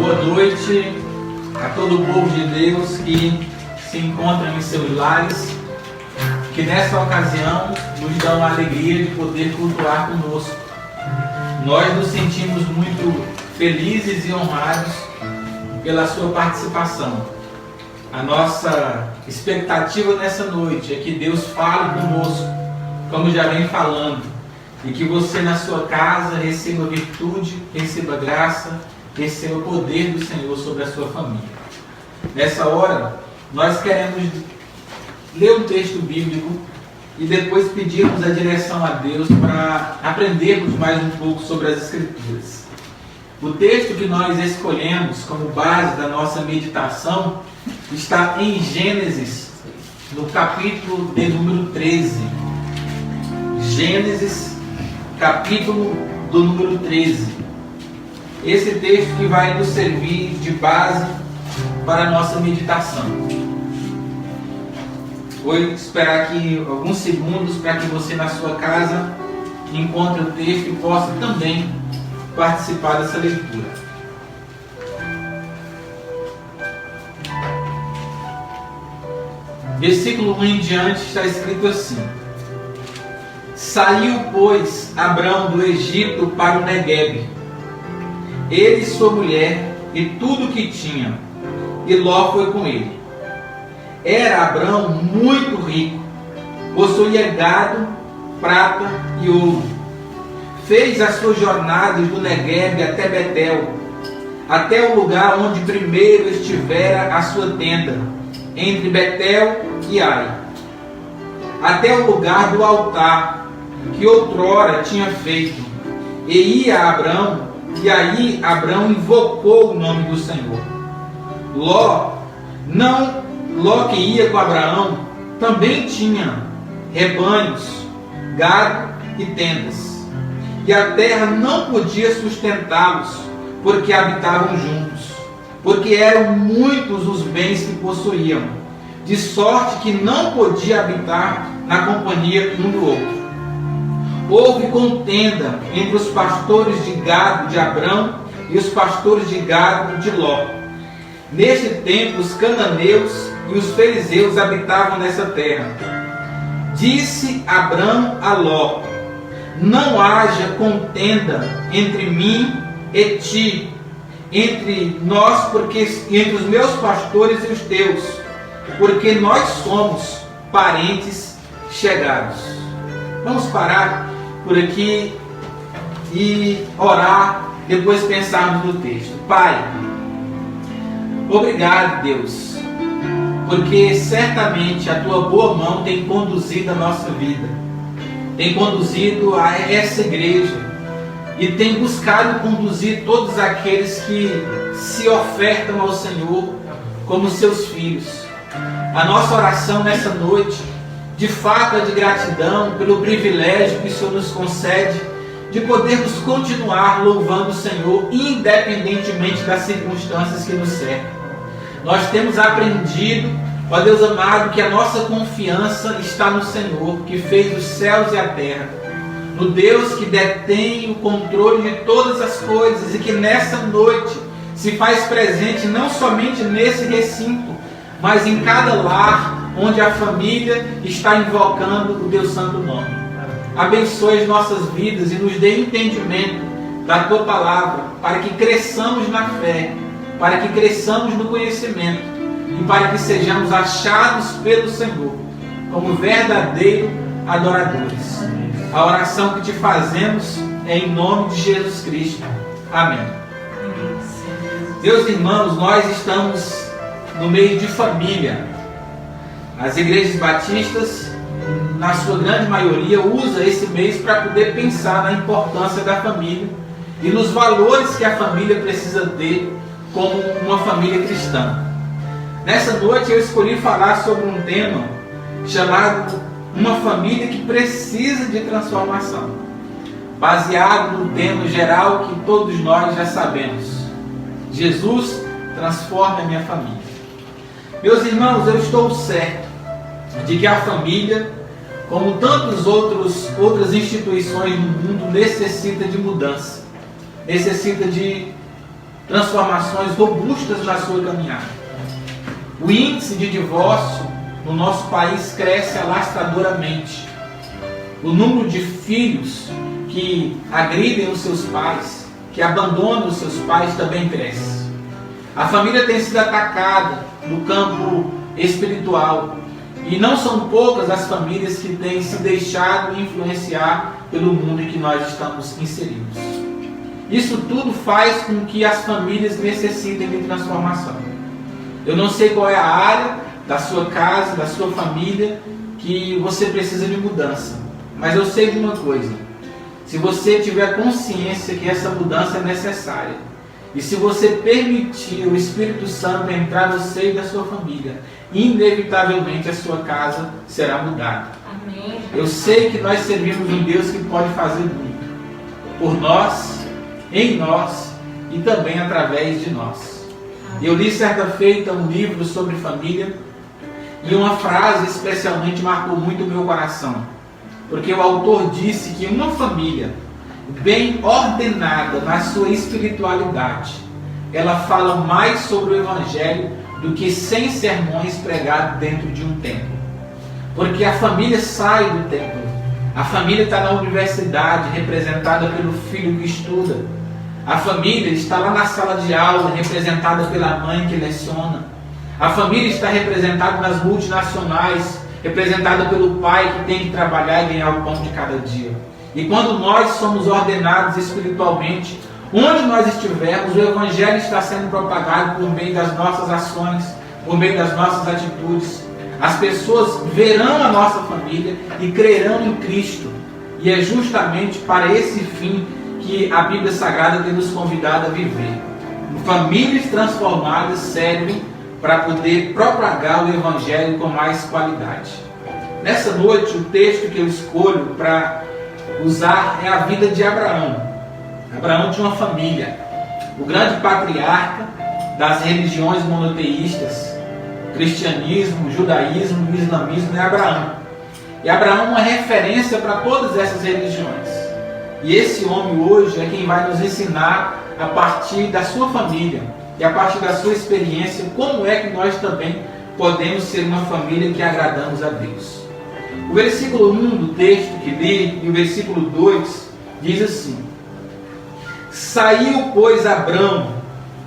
Boa noite a todo o povo de Deus que se encontra em seus lares, que nessa ocasião nos dão a alegria de poder cultuar conosco. Nós nos sentimos muito felizes e honrados pela sua participação. A nossa expectativa nessa noite é que Deus fale conosco, como já vem falando, e que você na sua casa receba virtude, receba graça, receba o poder do Senhor sobre a sua família. Nessa hora, nós queremos ler um texto bíblico e depois pedirmos a direção a Deus para aprendermos mais um pouco sobre as Escrituras. O texto que nós escolhemos como base da nossa meditação está em Gênesis, no capítulo de número 13. Gênesis, capítulo do número 13. Esse texto que vai nos servir de base para a nossa meditação. Vou esperar aqui alguns segundos para que você na sua casa encontre o texto e possa também participar dessa leitura. Versículo 1 em diante está escrito assim: Saiu, pois, Abrão do Egito para o Neguebe, ele e sua mulher e tudo o que tinha, e Ló foi com ele. Era Abrão muito rico, possuía gado, prata e ouro. Fez as suas jornadas do Neguebe até Betel, até o lugar onde primeiro estivera a sua tenda, entre Betel e Ai, até o lugar do altar que outrora tinha feito. E ia Abrão, e aí Abrão invocou o nome do Senhor. Ló que ia com Abraão, também tinha rebanhos, gado e tendas. E a terra não podia sustentá-los, porque habitavam juntos, porque eram muitos os bens que possuíam, de sorte que não podia habitar na companhia um do outro. Houve contenda entre os pastores de gado de Abrão e os pastores de gado de Ló. Neste tempo, os cananeus e os fariseus habitavam nessa terra. Disse Abrão a Ló: Não haja contenda entre mim e ti, entre nós, porque entre os meus pastores e os teus, porque nós somos parentes chegados. Vamos parar por aqui e orar, depois pensarmos no texto. Pai, obrigado, Deus, porque certamente a Tua boa mão tem conduzido a nossa vida, tem conduzido a essa igreja e tem buscado conduzir todos aqueles que se ofertam ao Senhor como seus filhos. A nossa oração nessa noite, de fato, é de gratidão pelo privilégio que o Senhor nos concede de podermos continuar louvando o Senhor, independentemente das circunstâncias que nos cercam. Nós temos aprendido, ó Deus amado, que a nossa confiança está no Senhor, que fez os céus e a terra, no Deus que detém o controle de todas as coisas e que nessa noite se faz presente não somente nesse recinto, mas em cada lar onde a família está invocando o Teu santo nome. Abençoe as nossas vidas e nos dê entendimento da Tua palavra, para que cresçamos na fé, para que cresçamos no conhecimento e para que sejamos achados pelo Senhor como verdadeiros adoradores. A oração que Te fazemos é em nome de Jesus Cristo. Amém. Meus irmãos, nós estamos no meio de família. As igrejas batistas, na sua grande maioria, usam esse mês para poder pensar na importância da família e nos valores que a família precisa ter como uma família cristã. Nessa noite eu escolhi falar sobre um tema chamado Uma Família que Precisa de Transformação, baseado no tema geral que todos nós já sabemos: Jesus transforma a minha família. Meus irmãos, eu estou certo de que a família, como tantas outras instituições no mundo, necessita de mudança, necessita de transformações robustas na sua caminhada. O índice de divórcio no nosso país cresce alastradoramente. O número de filhos que agridem os seus pais, que abandonam os seus pais, também cresce. A família tem sido atacada no campo espiritual. E não são poucas as famílias que têm se deixado influenciar pelo mundo em que nós estamos inseridos. Isso tudo faz com que as famílias necessitem de transformação. Eu não sei qual é a área da sua casa, da sua família, que você precisa de mudança. Mas eu sei de uma coisa: se você tiver consciência que essa mudança é necessária, e se você permitir o Espírito Santo entrar no seio da sua família, inevitavelmente a sua casa será mudada. Amém. Eu sei que nós servimos um Deus que pode fazer muito por nós, em nós e também através de nós. Eu li certa feita um livro sobre família e uma frase especialmente marcou muito o meu coração, porque o autor disse que uma família bem ordenada na sua espiritualidade, ela fala mais sobre o Evangelho do que 100 sermões pregados dentro de um templo. Porque a família sai do templo, a família está na universidade, representada pelo filho que estuda, a família está lá na sala de aula, representada pela mãe que leciona, a família está representada nas multinacionais, representada pelo pai que tem que trabalhar e ganhar o pão de cada dia. E quando nós somos ordenados espiritualmente, onde nós estivermos, o Evangelho está sendo propagado por meio das nossas ações, por meio das nossas atitudes. As pessoas verão a nossa família e crerão em Cristo. E é justamente para esse fim que a Bíblia Sagrada tem nos convidado a viver. Famílias transformadas servem para poder propagar o Evangelho com mais qualidade. Nessa noite, o texto que eu escolho para usar é a vida de Abraão. Abraão tinha uma família. O grande patriarca das religiões monoteístas, cristianismo, judaísmo e islamismo, é Abraão. E Abraão é uma referência para todas essas religiões. E esse homem hoje é quem vai nos ensinar, a partir da sua família e a partir da sua experiência, como é que nós também podemos ser uma família que agradamos a Deus. O versículo 1 do texto que li e o versículo 2 diz assim: Saiu, pois, Abrão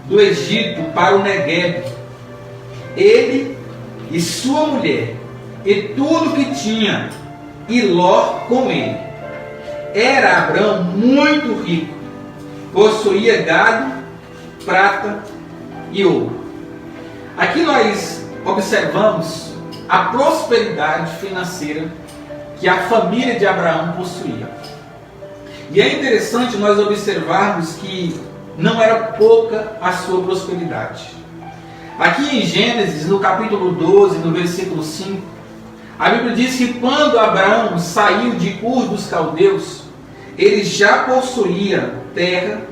do Egito para o Neguebe, ele e sua mulher, e tudo que tinha, e Ló com ele. Era Abrão muito rico, possuía gado, prata e ouro. Aqui nós observamos a prosperidade financeira que a família de Abraão possuía. E é interessante nós observarmos que não era pouca a sua prosperidade. Aqui em Gênesis, no capítulo 12, no versículo 5, a Bíblia diz que quando Abraão saiu de Ur dos Caldeus, ele já possuía terra,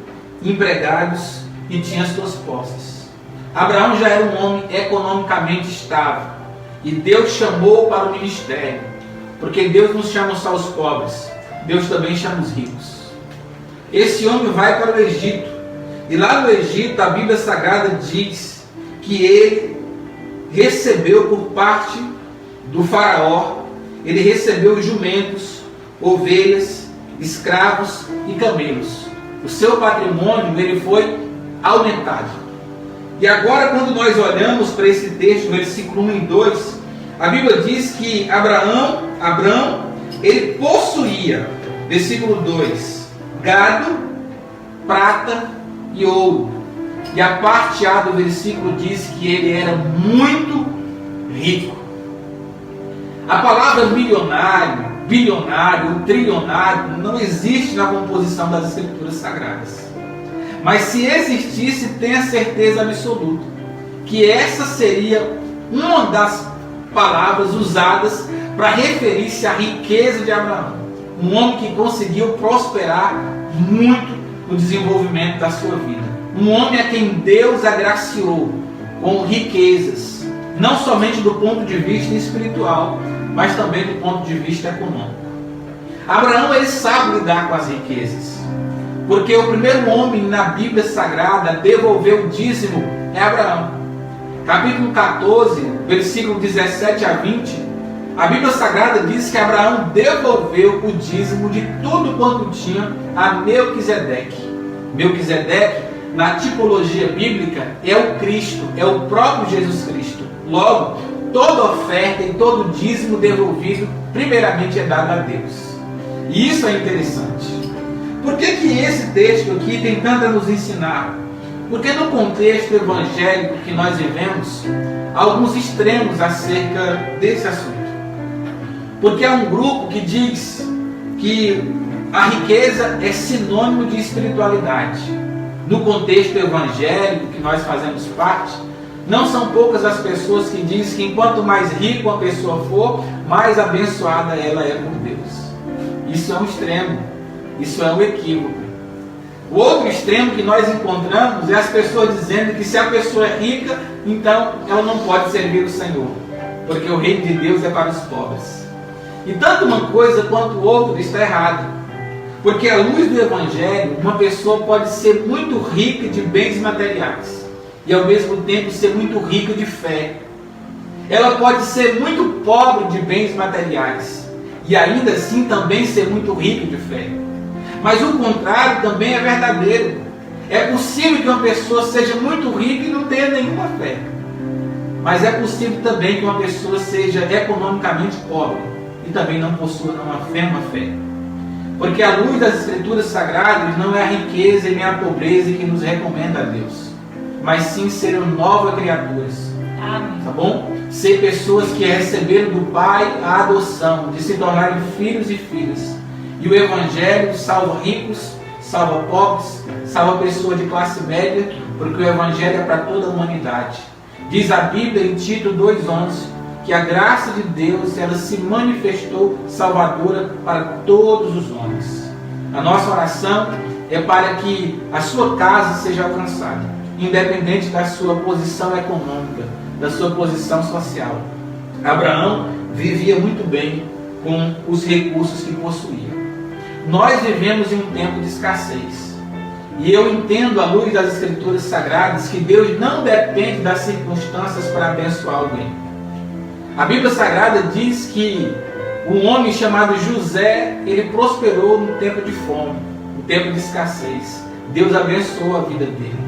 empregados e tinha suas posses. Abraão já era um homem economicamente estável e Deus chamou para o ministério, porque Deus não chama só os pobres, Deus também chama os ricos. Esse homem vai para o Egito, e lá no Egito a Bíblia Sagrada diz que ele recebeu por parte do faraó, ele recebeu jumentos, ovelhas, escravos e camelos. O seu patrimônio ele foi aumentado. E agora, quando nós olhamos para esse texto, versículo 1 e 2, a Bíblia diz que Abrão, ele possuía, versículo 2, gado, prata e ouro. E a parte A do versículo diz que ele era muito rico. A palavra milionário, bilionário, trilionário não existe na composição das Escrituras Sagradas. Mas se existisse, tenha certeza absoluta que essa seria uma das palavras usadas para referir-se à riqueza de Abraão. Um homem que conseguiu prosperar muito no desenvolvimento da sua vida. Um homem a quem Deus agraciou com riquezas, não somente do ponto de vista espiritual, mas também do ponto de vista econômico. Abraão ele sabe lidar com as riquezas. Porque o primeiro homem na Bíblia Sagrada a devolver o dízimo é Abraão. Capítulo 14, versículo 17 a 20, a Bíblia Sagrada diz que Abraão devolveu o dízimo de tudo quanto tinha a Melquisedeque. Melquisedeque, na tipologia bíblica, é o Cristo, é o próprio Jesus Cristo. Logo, toda oferta e todo dízimo devolvido, primeiramente é dado a Deus. E isso é interessante. Por que esse texto aqui tem tanto a nos ensinar? Porque no contexto evangélico que nós vivemos, há alguns extremos acerca desse assunto. Porque há um grupo que diz que a riqueza é sinônimo de espiritualidade. No contexto evangélico que nós fazemos parte, não são poucas as pessoas que dizem que quanto mais rico a pessoa for, mais abençoada ela é por Deus. Isso é um extremo, isso é um equívoco. O outro extremo que nós encontramos é as pessoas dizendo que se a pessoa é rica, então ela não pode servir o Senhor, porque o reino de Deus é para os pobres. E tanto uma coisa quanto o outro está errado. Porque à luz do Evangelho, uma pessoa pode ser muito rica de bens materiais e ao mesmo tempo ser muito rica de fé. Ela pode ser muito pobre de bens materiais e ainda assim também ser muito rica de fé. Mas o contrário também é verdadeiro. É possível que uma pessoa seja muito rica e não tenha nenhuma fé. Mas é possível também que uma pessoa seja economicamente pobre e também não possua uma fé. Porque a luz das Escrituras Sagradas não é a riqueza e nem a pobreza que nos recomenda a Deus, mas sim serem novas criaturas. Amém. Tá bom? Ser pessoas que receberam do Pai a adoção, de se tornarem filhos e filhas. E o Evangelho salva ricos, salva pobres, salva pessoas de classe média, porque o Evangelho é para toda a humanidade. Diz a Bíblia em Tito 2,11, que a graça de Deus ela se manifestou salvadora para todos os homens. A nossa oração é para que a sua casa seja alcançada, independente da sua posição econômica, da sua posição social. Abraão vivia muito bem com os recursos que possuía. Nós vivemos em um tempo de escassez. E eu entendo à luz das Escrituras Sagradas que Deus não depende das circunstâncias para abençoar alguém. A Bíblia Sagrada diz que um homem chamado José, ele prosperou no tempo de fome, no tempo de escassez. Deus abençoou a vida dele.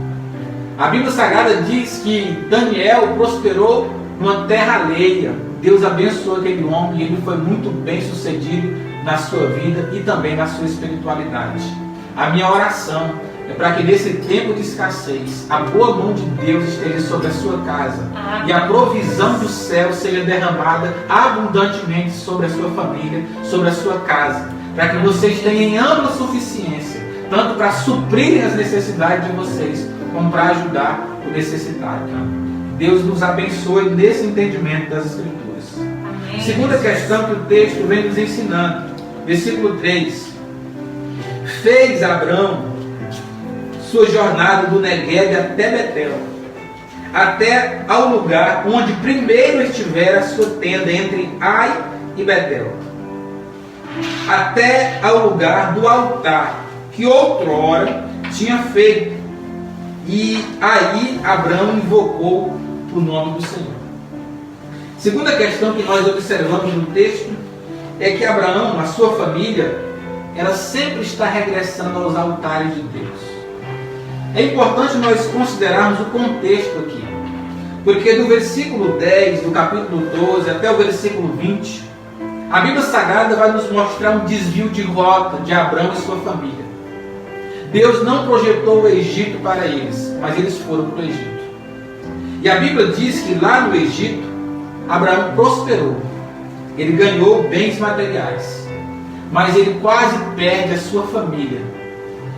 A Bíblia Sagrada diz que Daniel prosperou numa terra alheia. Deus abençoou aquele homem e ele foi muito bem sucedido na sua vida e também na sua espiritualidade. A minha oração é para que nesse tempo de escassez a boa mão de Deus esteja sobre a sua casa e a provisão do céu seja derramada abundantemente sobre a sua família, sobre a sua casa, para que vocês tenham ampla suficiência, tanto para suprirem as necessidades de vocês, como para ajudar o necessitado. Deus nos abençoe nesse entendimento das Escrituras. Amém. Segunda questão que o texto vem nos ensinando, versículo 3. Fez Abrão sua jornada do Neguebe até Betel, até ao lugar onde primeiro estivera a sua tenda entre Ai e Betel, até ao lugar do altar que outrora tinha feito, e aí Abrão invocou o nome do Senhor. Segunda questão que nós observamos no texto é que Abraão, a sua família, ela sempre está regressando aos altares de Deus. É importante nós considerarmos o contexto aqui, porque do versículo 10, do capítulo 12 até o versículo 20, a Bíblia Sagrada vai nos mostrar um desvio de rota de Abrão e sua família. Deus não projetou o Egito para eles, mas eles foram para o Egito. E a Bíblia diz que lá no Egito, Abraão prosperou, ele ganhou bens materiais, mas ele quase perde a sua família.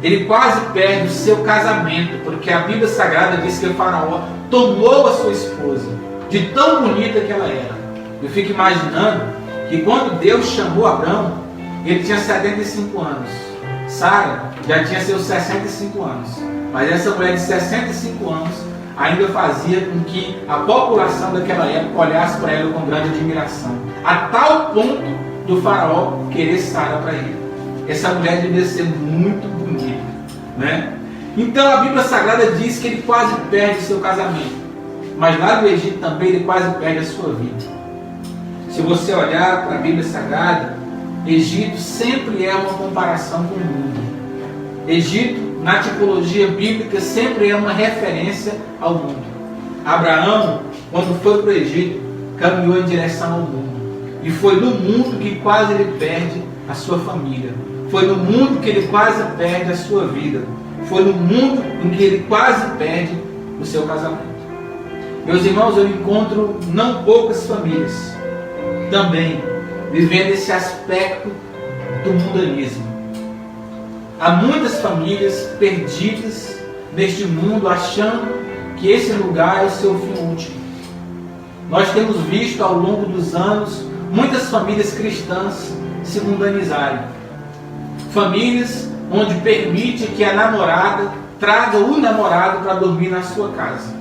Ele quase perde o seu casamento, porque a Bíblia Sagrada diz que o faraó tomou a sua esposa, de tão bonita que ela era. Eu fico imaginando que quando Deus chamou Abrão, ele tinha 75 anos. Sara já tinha seus 65 anos. Mas essa mulher de 65 anos ainda fazia com que a população daquela época olhasse para ela com grande admiração. A tal ponto do faraó querer Sara para ele. Essa mulher devia ser muito bonita. né? Então a Bíblia Sagrada diz que ele quase perde o seu casamento, mas lá no Egito também ele quase perde a sua vida. Se você olhar para a Bíblia Sagrada, Egito sempre é uma comparação com o mundo. Egito, na tipologia bíblica, sempre é uma referência ao mundo. Abraão, quando foi para o Egito, caminhou em direção ao mundo. E foi no mundo que quase ele perde a sua família. Foi no mundo que ele quase perde a sua vida. Foi no mundo em que ele quase perde o seu casamento. Meus irmãos, eu encontro não poucas famílias também vivendo esse aspecto do mundanismo. Há muitas famílias perdidas neste mundo, achando que esse lugar é o seu fim último. Nós temos visto ao longo dos anos muitas famílias cristãs se mundanizarem. Famílias onde permite que a namorada traga o namorado para dormir na sua casa.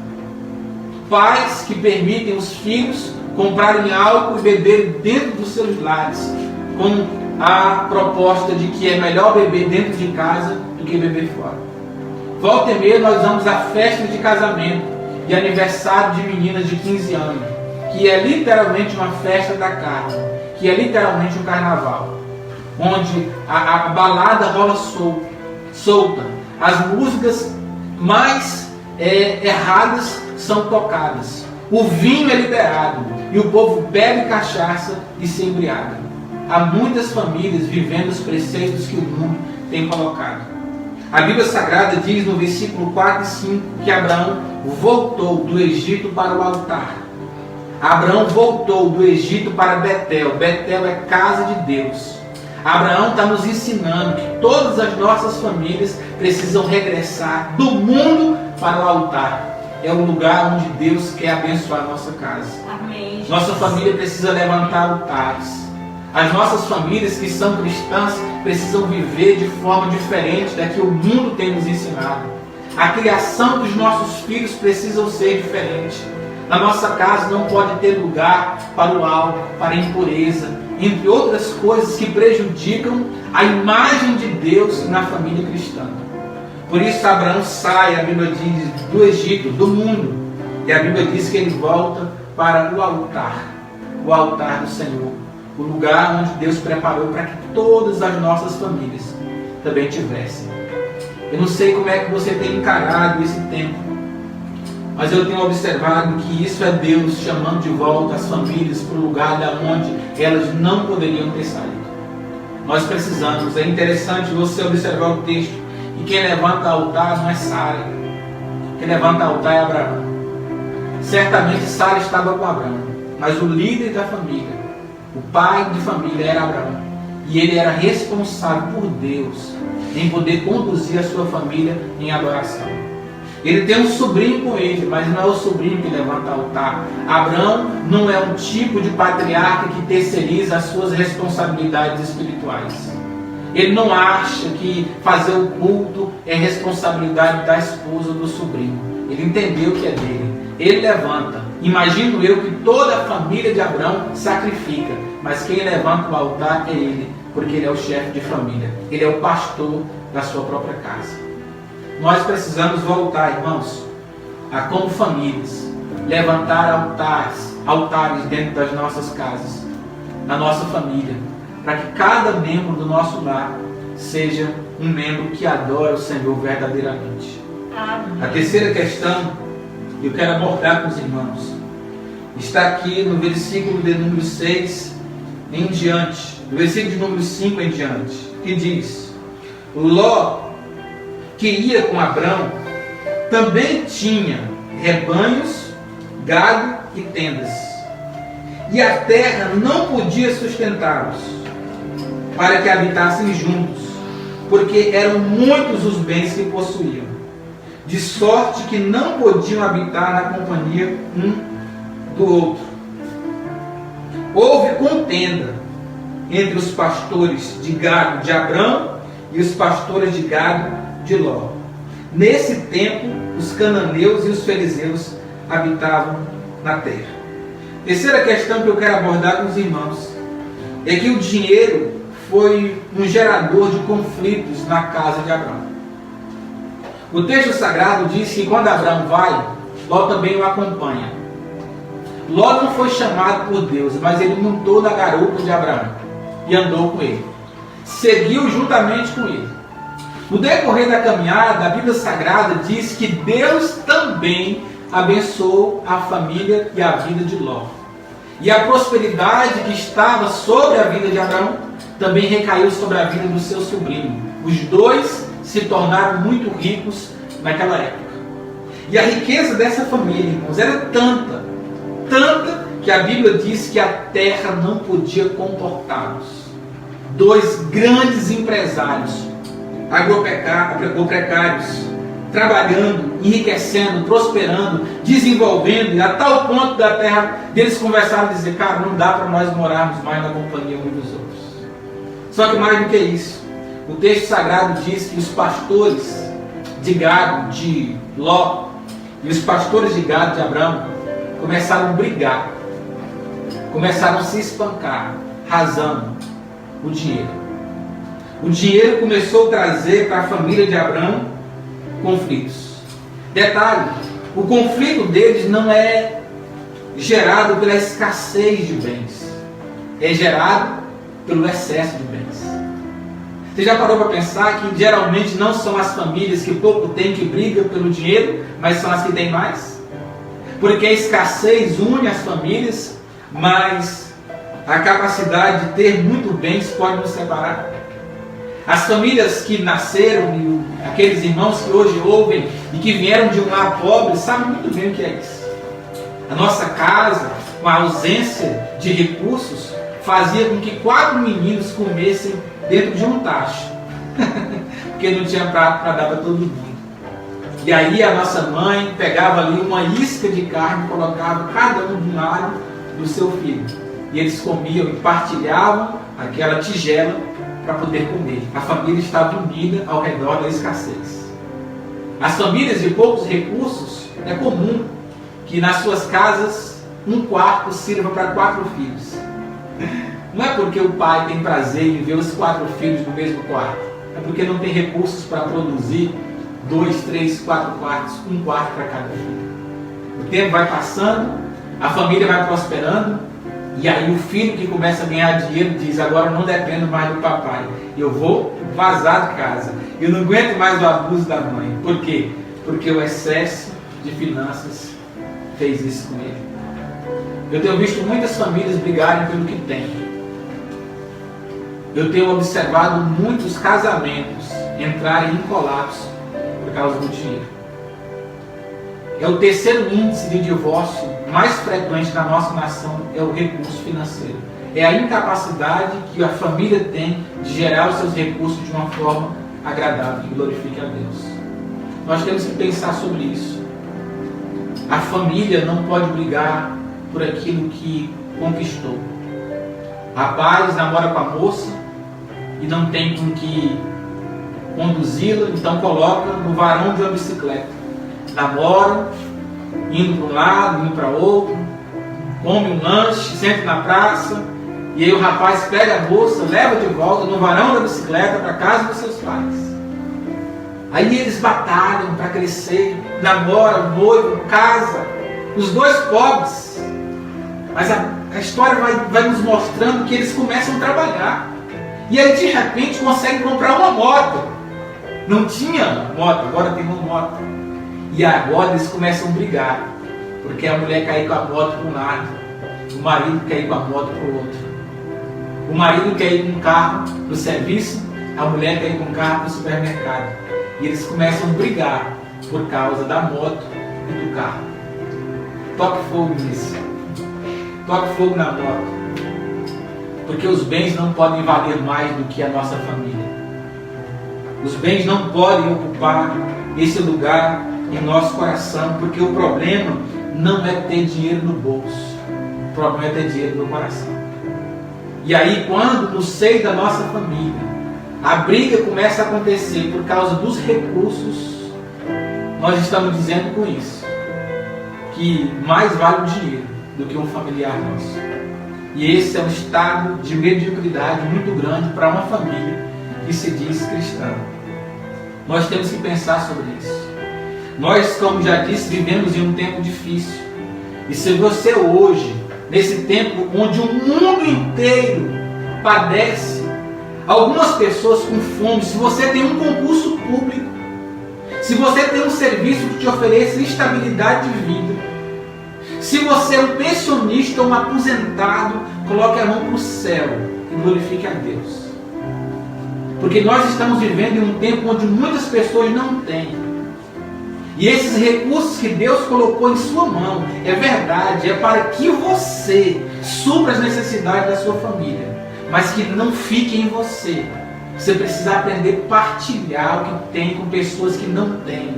Pais que permitem os filhos comprarem álcool e beberem dentro dos seus lares, com a proposta de que é melhor beber dentro de casa do que beber fora. Volta e meia nós vamos a festa de casamento e aniversário de meninas de 15 anos, que é literalmente uma festa da carne, que é literalmente um carnaval, onde a balada rola solta, as músicas mais erradas são tocadas, o vinho é liberado e o povo bebe cachaça e se embriaga. Há muitas famílias vivendo os preceitos que o mundo tem colocado. A Bíblia Sagrada diz no versículo 4 e 5 que Abraão voltou do Egito para o altar. Abraão voltou do Egito para Betel. Betel é casa de Deus. Abraão está nos ensinando que todas as nossas famílias precisam regressar do mundo para o altar. É o lugar onde Deus quer abençoar a nossa casa. Amém. Nossa família precisa levantar altares. As nossas famílias que são cristãs precisam viver de forma diferente da que o mundo tem nos ensinado. A criação dos nossos filhos precisa ser diferente. Na nossa casa não pode ter lugar para o álcool, para a impureza, entre outras coisas que prejudicam a imagem de Deus na família cristã. Por isso Abraão sai, a Bíblia diz, do Egito, do mundo. E a Bíblia diz que ele volta para o altar do Senhor. O lugar onde Deus preparou para que todas as nossas famílias também tivessem. Eu não sei como é que você tem encarado esse tempo, mas eu tenho observado que isso é Deus chamando de volta as famílias para o lugar de onde elas não poderiam ter saído. Nós precisamos, é interessante você observar o texto, e quem levanta altar não é Sara, quem levanta altar é Abraão. Certamente Sara estava com Abraão, mas o líder da família, o pai de família era Abraão. E ele era responsável por Deus em poder conduzir a sua família em adoração. Ele tem um sobrinho com ele, mas não é o sobrinho que levanta altar. Abraão não é um tipo de patriarca que terceiriza as suas responsabilidades espirituais. Ele não acha que fazer o culto é responsabilidade da esposa ou do sobrinho. Ele entendeu que é dele. Ele levanta. Imagino eu que toda a família de Abraão sacrifica, mas quem levanta o altar é ele, porque ele é o chefe de família. Ele é o pastor da sua própria casa. Nós precisamos voltar, irmãos, a como famílias, levantar altares dentro das nossas casas, na nossa família, para que cada membro do nosso lar seja um membro que adora o Senhor verdadeiramente. Amém. A terceira questão que eu quero abordar com os irmãos está aqui no versículo de número 6 em diante, no versículo de número 5 em diante, que diz: Ló, que ia com Abrão, também tinha rebanhos, gado e tendas, e a terra não podia sustentá-los para que habitassem juntos, porque eram muitos os bens que possuíam, de sorte que não podiam habitar na companhia um do outro. Houve contenda entre os pastores de gado de Abrão e os pastores de gado de Ló. Nesse tempo, os cananeus e os fariseus habitavam na terra. Terceira questão que eu quero abordar com os irmãos é que o dinheiro foi um gerador de conflitos na casa de Abraão. O texto sagrado diz que quando Abraão vai, Ló também o acompanha. Ló não foi chamado por Deus, mas ele montou na garupa de Abraão e andou com ele. Seguiu juntamente com ele. No decorrer da caminhada, a Bíblia Sagrada diz que Deus também abençoou a família e a vida de Ló. E a prosperidade que estava sobre a vida de Abraão também recaiu sobre a vida do seu sobrinho. Os dois se tornaram muito ricos naquela época. E a riqueza dessa família, irmãos, era tanta que a Bíblia diz que a terra não podia comportá-los. Dois grandes empresários, agroprecários, trabalhando, enriquecendo, prosperando, desenvolvendo, e a tal ponto da terra deles conversaram e dizer: cara, não dá para nós morarmos mais na companhia uns dos outros. Só que mais do que isso, o texto sagrado diz que os pastores de gado de Ló e os pastores de gado de Abraão começaram a brigar, começaram a se espancar, razão o dinheiro. O dinheiro começou a trazer para a família de Abraão conflitos. Detalhe, o conflito deles não é gerado pela escassez de bens, é gerado pelo excesso de bens. Você já parou para pensar que geralmente não são as famílias que pouco têm que brigam pelo dinheiro, mas são as que têm mais? Porque a escassez une as famílias, mas a capacidade de ter muito bens pode nos separar. As famílias que nasceram, e aqueles irmãos que hoje ouvem e que vieram de um lar pobre, sabem muito bem o que é isso. A nossa casa, com a ausência de recursos, fazia com que 4 meninos comessem dentro de um tacho, porque não tinha prato para dar para todo mundo. E aí a nossa mãe pegava ali uma isca de carne e colocava cada um de um lado do seu filho. E eles comiam e partilhavam aquela tigela para poder comer. A família estava unida ao redor da escassez. As famílias de poucos recursos, é comum que nas suas casas um quarto sirva para 4 filhos. Não é porque o pai tem prazer em ver os 4 filhos no mesmo quarto, é porque não tem recursos para produzir 2, 3, 4 quartos, um quarto para cada filho. O tempo vai passando, a família vai prosperando, e aí o filho que começa a ganhar dinheiro diz: agora eu não dependo mais do papai, eu vou vazar de casa, eu não aguento mais o abuso da mãe. Por quê? Porque o excesso de finanças fez isso com ele. Eu tenho visto muitas famílias brigarem pelo que têm. Eu tenho observado muitos casamentos entrarem em colapso por causa do dinheiro. É o terceiro índice de divórcio mais frequente na nossa nação, é o recurso financeiro. É a incapacidade que a família tem de gerar os seus recursos de uma forma agradável que glorifique a Deus. Nós temos que pensar sobre isso. A família não pode brigar por aquilo que conquistou. Rapaz namora com a moça e não tem com que conduzi-la, então coloca no varão de uma bicicleta. Namora, indo para um lado, indo para outro, come um lanche, senta na praça, e aí o rapaz pega a moça, leva de volta no varão da bicicleta para casa dos seus pais. Aí eles batalham para crescer, namoram, noivam, casam, os dois pobres. Mas a história vai nos mostrando que eles começam a trabalhar. E aí de repente conseguem comprar uma moto. Não tinha moto, agora tem uma moto. E agora eles começam a brigar, porque a mulher quer ir com a moto para um lado, o marido quer ir com a moto para o outro. O marido quer ir com um carro para o serviço, a mulher quer ir com um carro para o supermercado. E eles começam a brigar por causa da moto e do carro. Toque fogo nisso. Toque fogo na moto. Porque os bens não podem valer mais do que a nossa família. Os bens não podem ocupar esse lugar em nosso coração, porque o problema não é ter dinheiro no bolso, o problema é ter dinheiro no coração. E aí, quando no seio da nossa família a briga começa a acontecer por causa dos recursos, nós estamos dizendo com isso que mais vale o dinheiro do que um familiar nosso. E esse é um estado de mediocridade muito grande para uma família que se diz cristã. Nós temos que pensar sobre isso. Nós, como já disse, vivemos em um tempo difícil. E se você hoje, nesse tempo onde o mundo inteiro padece, algumas pessoas com fome, se você tem um concurso público, se você tem um serviço que te ofereça estabilidade de vida, se você é um pensionista ou um aposentado, coloque a mão para o céu e glorifique a Deus. Porque nós estamos vivendo em um tempo onde muitas pessoas não têm. E esses recursos que Deus colocou em sua mão, é verdade, é para que você supra as necessidades da sua família, mas que não fique em você. Você precisa aprender a partilhar o que tem com pessoas que não têm.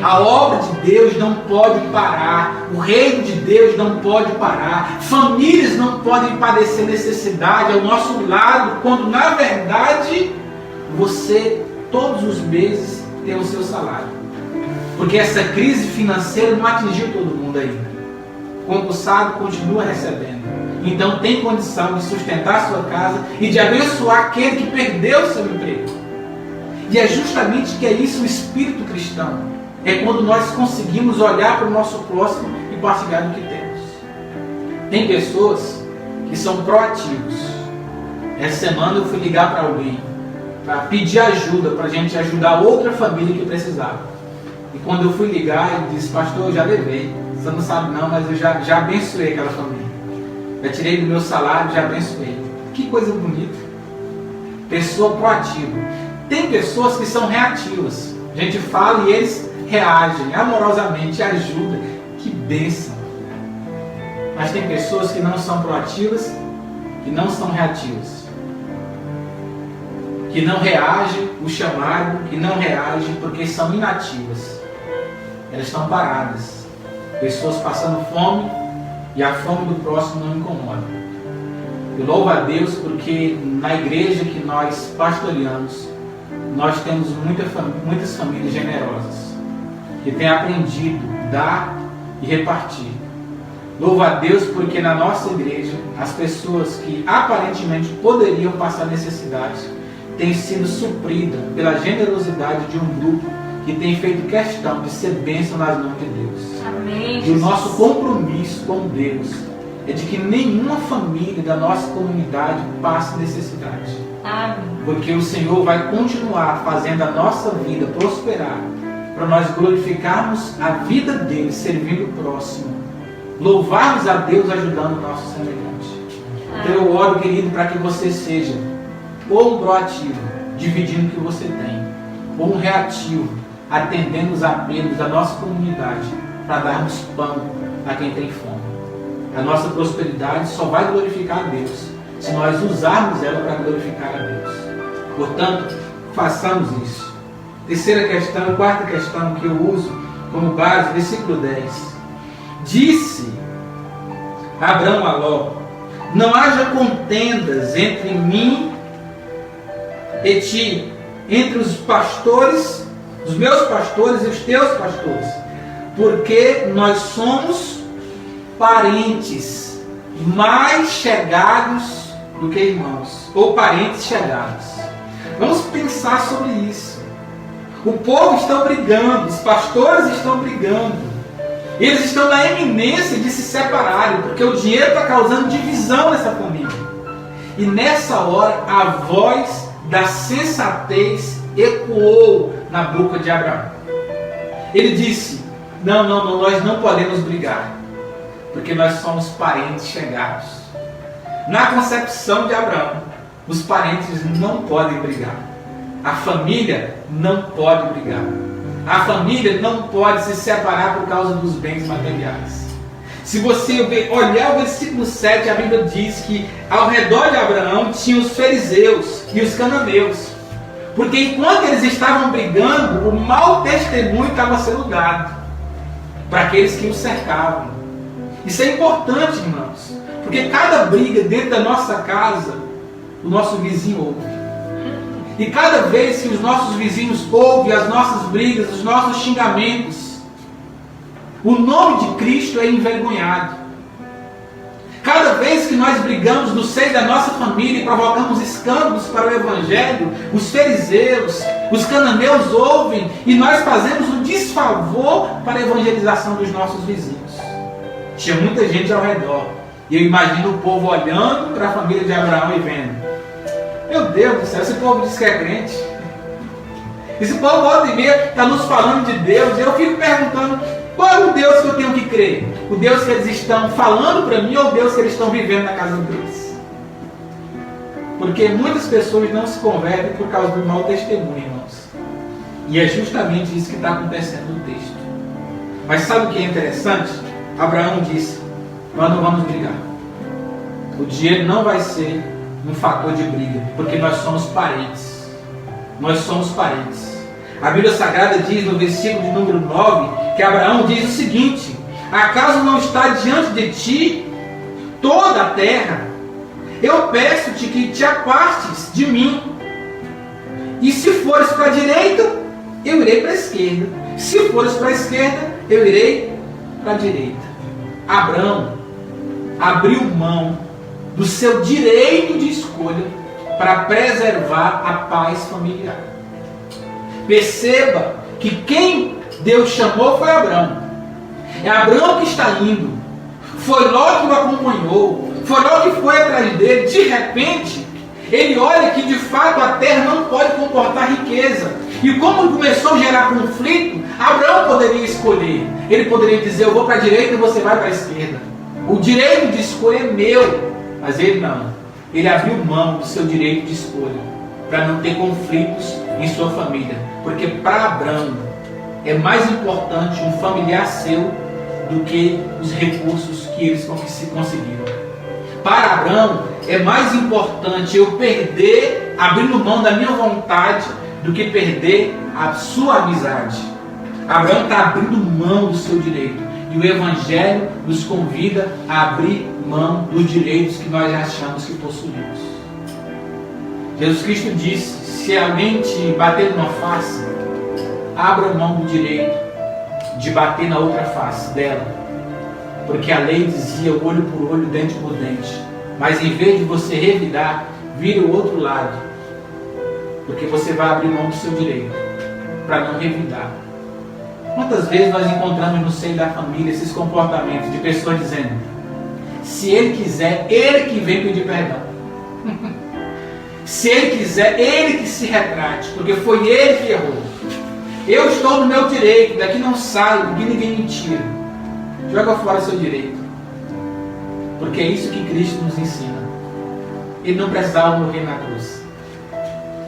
A obra de Deus não pode parar, o reino de Deus não pode parar, famílias não podem padecer necessidade ao nosso lado, quando na verdade você todos os meses tem o seu salário. Porque essa crise financeira não atingiu todo mundo ainda. O concursado continua recebendo. Então tem condição de sustentar a sua casa e de abençoar aquele que perdeu o seu emprego. E é justamente que é isso o espírito cristão. É quando nós conseguimos olhar para o nosso próximo e partilhar do que temos. Tem pessoas que são proativos. Essa semana eu fui ligar para alguém para pedir ajuda, para a gente ajudar outra família que precisava. E quando eu fui ligar, ele disse: pastor, eu já levei. Você não sabe não, mas eu já abençoei aquela família. Já tirei do meu salário, já abençoei. Que coisa bonita. Pessoa proativa. Tem pessoas que são reativas. A gente fala e eles reagem amorosamente, ajudam. Que bênção. Mas tem pessoas que não são proativas e não são reativas. Que não reagem o chamado, que não reagem porque são inativas. Elas estão paradas. Pessoas passando fome e a fome do próximo não incomoda. Eu louvo a Deus porque na igreja que nós pastoreamos, nós temos muitas famílias generosas que têm aprendido a dar e repartir. Louvo a Deus porque na nossa igreja as pessoas que aparentemente poderiam passar necessidades têm sido supridas pela generosidade de um grupo que tem feito questão de ser bênção nas mãos de Deus. Amém. E o nosso compromisso com Deus é de que nenhuma família da nossa comunidade passe necessidade. Amém. Porque o Senhor vai continuar fazendo a nossa vida prosperar, para nós glorificarmos a vida dele, servindo o próximo, louvarmos a Deus ajudando o nosso semelhante. Então eu oro, querido, para que você seja ou um proativo, dividindo o que você tem, ou um reativo, atendendo os apelos da nossa comunidade, para darmos pão a quem tem fome. A nossa prosperidade só vai glorificar a Deus se nós usarmos ela para glorificar a Deus. Portanto, façamos isso. Terceira questão, quarta questão que eu uso como base, versículo 10. Disse Abraão a Ló: não haja contendas entre mim e ti, entre os pastores, os meus pastores e os teus pastores, porque nós somos parentes mais chegados do que irmãos, ou parentes chegados. Vamos pensar sobre isso. O povo está brigando, os pastores estão brigando, eles estão na iminência de se separarem, porque o dinheiro está causando divisão nessa família. E nessa hora a voz da sensatez ecoou na boca de Abraão. Ele disse: não, nós não podemos brigar, porque nós somos parentes chegados. Na concepção de Abraão, os parentes não podem brigar. A família não pode brigar. A família não pode se separar por causa dos bens materiais. Se você olhar o versículo 7, a Bíblia diz que ao redor de Abraão tinha os fariseus e os cananeus. Porque enquanto eles estavam brigando, o mau testemunho estava sendo dado para aqueles que os cercavam. Isso é importante, irmãos, porque cada briga dentro da nossa casa, o nosso vizinho ouve. E cada vez que os nossos vizinhos ouvem as nossas brigas, os nossos xingamentos, o nome de Cristo é envergonhado. Cada vez que nós brigamos no seio da nossa família e provocamos escândalos para o Evangelho, os fariseus, os cananeus ouvem e nós fazemos um desfavor para a evangelização dos nossos vizinhos. Tinha muita gente ao redor. E eu imagino o povo olhando para a família de Abraão e vendo: meu Deus do céu, esse povo diz que é crente. Esse povo volta e meia está nos falando de Deus. E eu fico perguntando: qual é o Deus que eu tenho que crer? O Deus que eles estão falando para mim ou o Deus que eles estão vivendo na casa deles? Porque muitas pessoas não se convertem por causa do mau testemunho, irmãos. E é justamente isso que está acontecendo no texto. Mas sabe o que é interessante? Abraão disse: nós não vamos brigar. O dinheiro não vai ser um fator de briga, porque nós somos parentes. Nós somos parentes. A Bíblia Sagrada diz no versículo de número 9, que Abraão diz o seguinte: acaso não está diante de ti toda a terra? Eu peço-te que te apartes de mim. E se fores para a direita, eu irei para a esquerda. Se fores para a esquerda, eu irei para a direita. Abraão abriu mão do seu direito de escolha para preservar a paz familiar. Perceba que quem Deus chamou foi Abraão. É Abraão que está indo. Foi Ló que o acompanhou. Foi Ló que foi atrás dele. De repente, ele olha que de fato a terra não pode comportar riqueza. E como começou a gerar conflito, Abraão poderia escolher. Ele poderia dizer: eu vou para a direita e você vai para a esquerda. O direito de escolha é meu. Mas ele não. Ele abriu mão do seu direito de escolha para não ter conflitos em sua família. Porque para Abraão é mais importante um familiar seu do que os recursos que eles conseguiram. Para Abraão é mais importante eu perder, abrindo mão da minha vontade, do que perder a sua amizade. Abraão está abrindo mão do seu direito. E o Evangelho nos convida a abrir mão dos direitos que nós achamos que possuímos. Jesus Cristo disse: se alguém te bater numa face, abra mão do direito de bater na outra face dela. Porque a lei dizia olho por olho, dente por dente. Mas em vez de você revidar, vire o outro lado. Porque você vai abrir mão do seu direito para não revidar. Quantas vezes nós encontramos no seio da família esses comportamentos de pessoas dizendo: se ele quiser, ele que vem pedir perdão. Se ele quiser, ele que se retrate, porque foi ele que errou. Eu estou no meu direito, daqui não saio, porque ninguém me tira. Joga fora seu direito. Porque é isso que Cristo nos ensina. Ele não precisava morrer na cruz.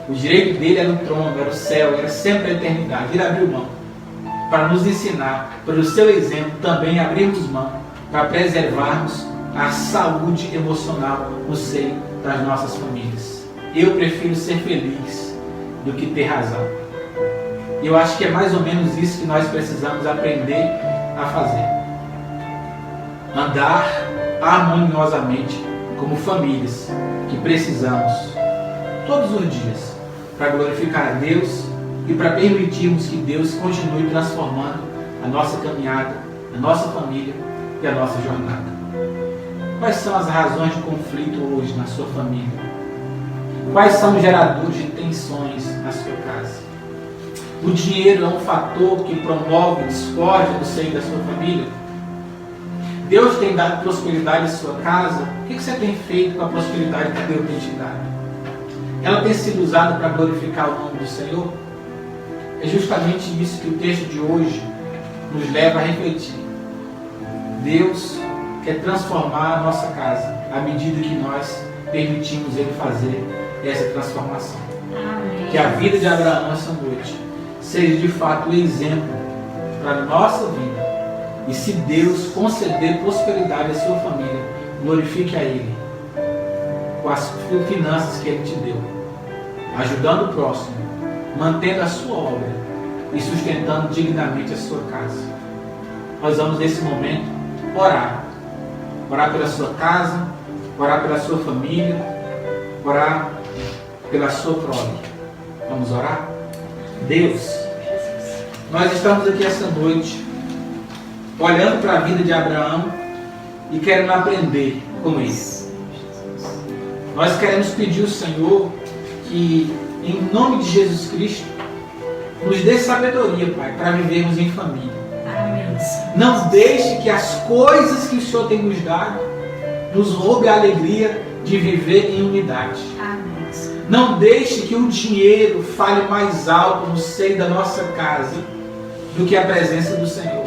O direito dele era o trono, era o céu, era sempre a eternidade. Ele abriu mão para nos ensinar, pelo seu exemplo, também abrirmos mão para preservarmos a saúde emocional no seio das nossas famílias. Eu prefiro ser feliz do que ter razão. E eu acho que é mais ou menos isso que nós precisamos aprender a fazer. Andar harmoniosamente como famílias que precisamos todos os dias para glorificar a Deus e para permitirmos que Deus continue transformando a nossa caminhada, a nossa família e a nossa jornada. Quais são as razões de conflito hoje na sua família? Quais são os geradores de tensões na sua casa? O dinheiro é um fator que promove discórdia no seio da sua família? Deus tem dado prosperidade à sua casa? O que você tem feito com a prosperidade que Deus tem te dado? Ela tem sido usada para glorificar o nome do Senhor? É justamente isso que o texto de hoje nos leva a refletir. Deus quer transformar a nossa casa à medida que nós permitimos Ele fazer essa transformação. Amém. Que a vida de Abraão essa noite seja de fato um exemplo para a nossa vida. E se Deus conceder prosperidade à sua família, glorifique a Ele com as finanças que Ele te deu, ajudando o próximo, mantendo a sua obra e sustentando dignamente a sua casa. Nós vamos nesse momento orar. Orar pela sua casa, orar pela sua família, orar pela sua prole. Vamos orar? Deus, nós estamos aqui essa noite olhando para a vida de Abraão e querendo aprender com Ele. Nós queremos pedir ao Senhor que, em nome de Jesus Cristo, nos dê sabedoria, Pai, para vivermos em família. Amém. Não deixe que as coisas que o Senhor tem nos dado nos roube a alegria de viver em unidade. Amém. Não deixe que o dinheiro fale mais alto no seio da nossa casa do que a presença do Senhor.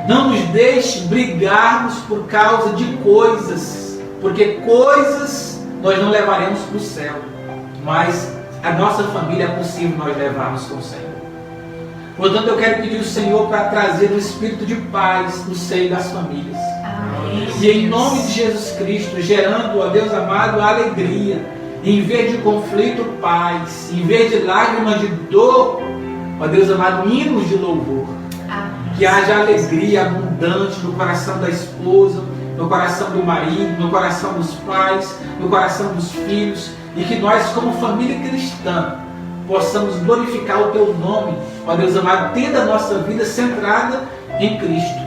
Não nos deixe brigarmos por causa de coisas, porque coisas nós não levaremos para o céu, mas a nossa família é possível nós levarmos com o Senhor. Portanto, eu quero pedir ao Senhor para trazer um espírito de paz no seio das famílias. Amém. E em nome de Jesus Cristo, gerando, ó Deus amado, a alegria, em vez de conflito, paz, em vez de lágrimas de dor, ó Deus amado, hinos de louvor. Que haja alegria abundante no coração da esposa, no coração do marido, no coração dos pais, no coração dos filhos, e que nós, como família cristã, possamos glorificar o Teu nome, ó Deus amado, tendo a nossa vida centrada em Cristo,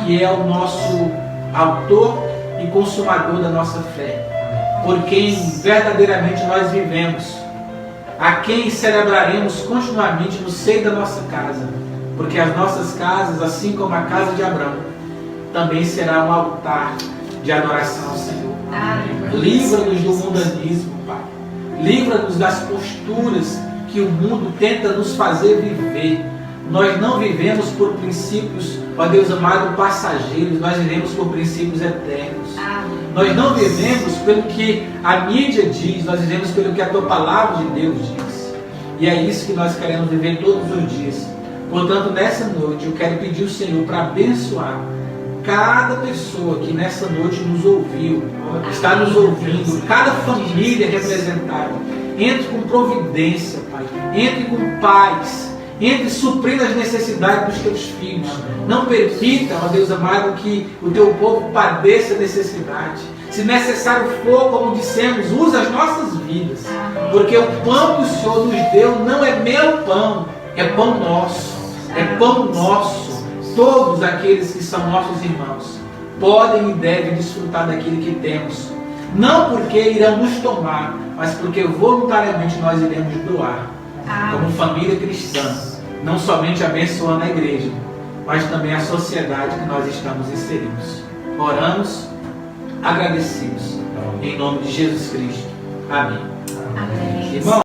que é o nosso autor e consumador da nossa fé, por quem verdadeiramente nós vivemos, a quem celebraremos continuamente no seio da nossa casa, porque as nossas casas, assim como a casa de Abraão, também será um altar de adoração ao Senhor. Livra-nos do mundanismo, Pai. Livra-nos das posturas que o mundo tenta nos fazer viver. Nós não vivemos por princípios, ó Deus amado, passageiros. Nós vivemos por princípios eternos. Nós não vivemos pelo que a mídia diz. Nós vivemos pelo que a Tua Palavra de Deus diz. E é isso que nós queremos viver todos os dias. Portanto, nessa noite, eu quero pedir ao Senhor para abençoar cada pessoa que nessa noite nos ouviu, está nos ouvindo, cada família representada. Entre com providência, Pai. Entre com paz. Entre suprindo as necessidades dos Teus filhos. Não permita, ó Deus amado, que o Teu povo padeça necessidade. Se necessário for, como dissemos, usa as nossas vidas. Porque o pão que o Senhor nos deu não é meu pão, é pão nosso. É pão nosso. Todos aqueles que são nossos irmãos podem e devem desfrutar daquilo que temos. Não porque irão nos tomar, mas porque voluntariamente nós iremos doar. Como família cristã, não somente abençoando a igreja, mas também a sociedade que nós estamos inseridos. Oramos, agradecidos, em nome de Jesus Cristo. Amém. Amém. Irmão,